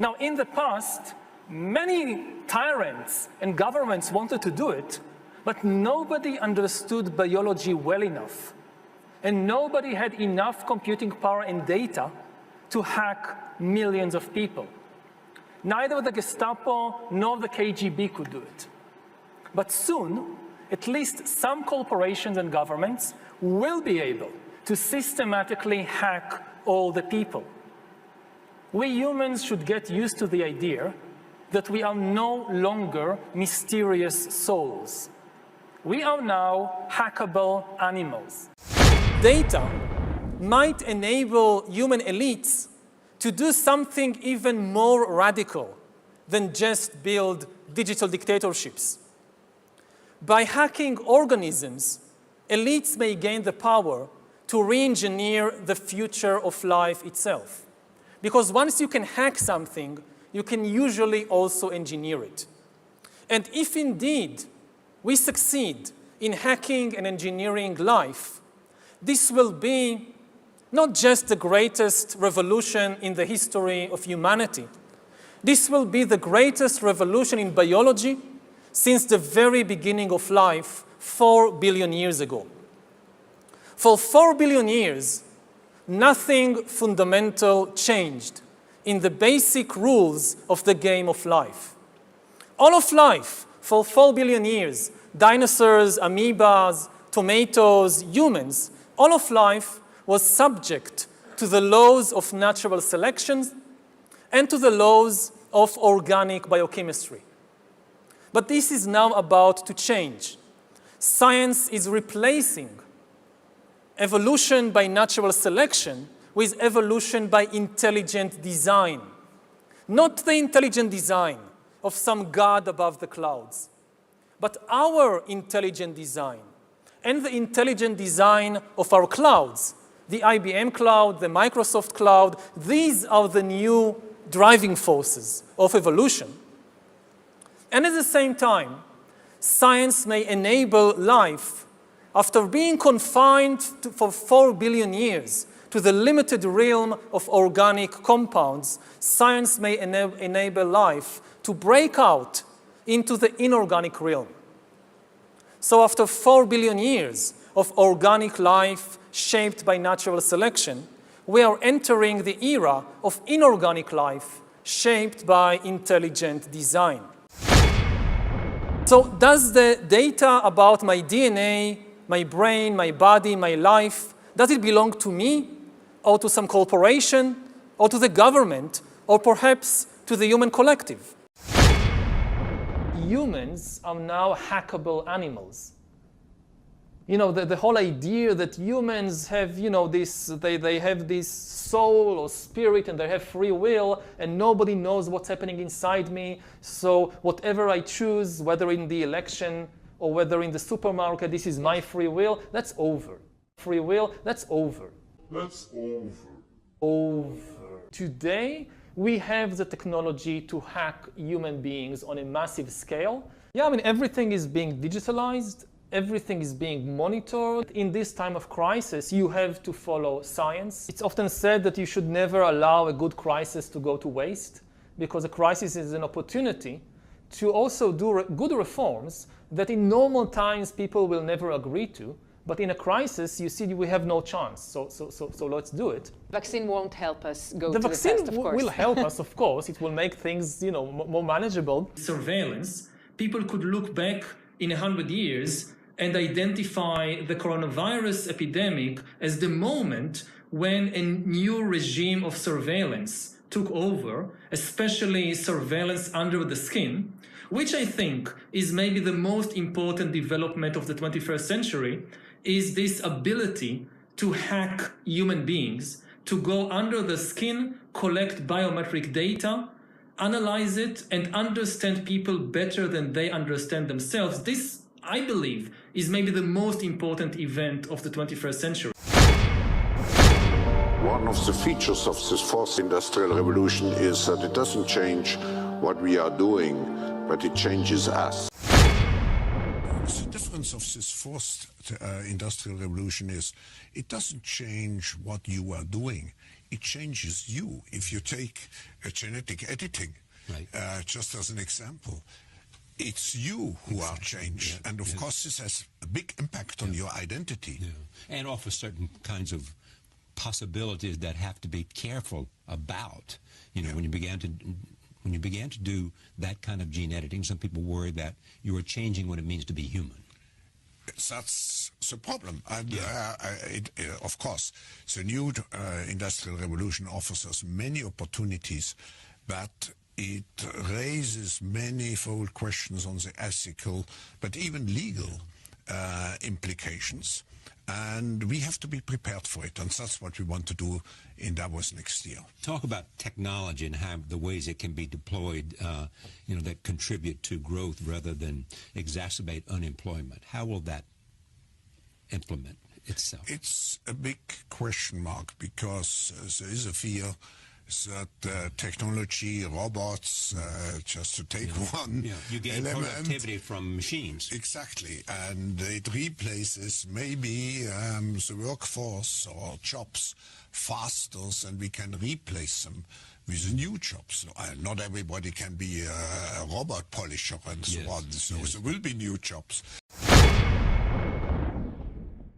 Now, in the past, many tyrants and governments wanted to do it, but nobody understood biology well enough. And nobody had enough computing power and data to hack millions of people. Neither the Gestapo nor the KGB could do it. But soon, at least some corporations and governments will be able to systematically hack all the people. We humans should get used to the idea that we are no longer mysterious souls. We are now hackable animals. Data might enable human elites to do something even more radical than just build digital dictatorships. By hacking organisms, elites may gain the power to re-engineer the future of life itself. Because once you can hack something, you can usually also engineer it. And if indeed we succeed in hacking and engineering life, this will be not just the greatest revolution in the history of humanity. This will be the greatest revolution in biology since the very beginning of life 4 billion years ago. For 4 billion years, nothing fundamental changed in the basic rules of the game of life. All of life, for 4 billion years, dinosaurs, amoebas, tomatoes, humans, all of life was subject to the laws of natural selection and to the laws of organic biochemistry. But this is now about to change. Science is replacing evolution by natural selection with evolution by intelligent design. Not the intelligent design of some god above the clouds, but our intelligent design and the intelligent design of our clouds, the IBM cloud, the Microsoft cloud. These are the new driving forces of evolution. And at the same time, science may enable life after being confined for 4 billion years to the limited realm of organic compounds. Science may enable life to break out into the inorganic realm. So after 4 billion years of organic life shaped by natural selection, we are entering the era of inorganic life shaped by intelligent design. So does the data about my DNA, my brain, my body, my life, does it belong to me or to some corporation or to the government or perhaps to the human collective? Humans are now hackable animals. You know, the whole idea that humans have, you know, they have this soul or spirit and they have free will and nobody knows what's happening inside me. So whatever I choose, whether in the election or whether in the supermarket, this is my free will, that's over. Free will, that's over. That's over. Over. Today, we have the technology to hack human beings on a massive scale. Yeah, I mean, everything is being digitalized. Everything is being monitored. In this time of crisis, you have to follow science. It's often said that you should never allow a good crisis to go to waste, because a crisis is an opportunity to also do good reforms that in normal times people will never agree to. But in a crisis, you see, we have no chance. So let's do it. Vaccine won't help us go the to the vaccine test, of course. will help us, of course. It will make things, you know, more manageable. Surveillance. People could look back in 100 years and identify the coronavirus epidemic as the moment when a new regime of surveillance took over, especially surveillance under the skin, which I think is maybe the most important development of the 21st century, is this ability to hack human beings, to go under the skin, collect biometric data, analyze it, and understand people better than they understand themselves. This, I believe, is maybe the most important event of the 21st century. One of the features of this fourth industrial revolution is that it doesn't change what we are doing, but it changes us. The difference of this fourth industrial revolution is it doesn't change what you are doing. it changes you. If you take genetic editing, Right. just as an example, it's you who are changed. Yeah, And of course, this has a big impact on your identity. Yeah. And offers certain kinds of possibilities that have to be careful about. You know, when you began to do that kind of gene editing, some people worry that you are changing what it means to be human. That's the problem. And of course, the new industrial revolution offers us many opportunities, but it raises manifold questions on the ethical, but even legal implications. And we have to be prepared for it, and that's what we want to do in Davos next year. Talk about technology and how the ways it can be deployed, you know, that contribute to growth rather than exacerbate unemployment. How will that implement itself? It's a big question mark, because there is a fear that technology, robots, just to take one you gain element, productivity from machines. Exactly, and it replaces maybe the workforce or jobs faster than we can replace them with new jobs. Not everybody can be a robot polisher and so on, so there will be new jobs.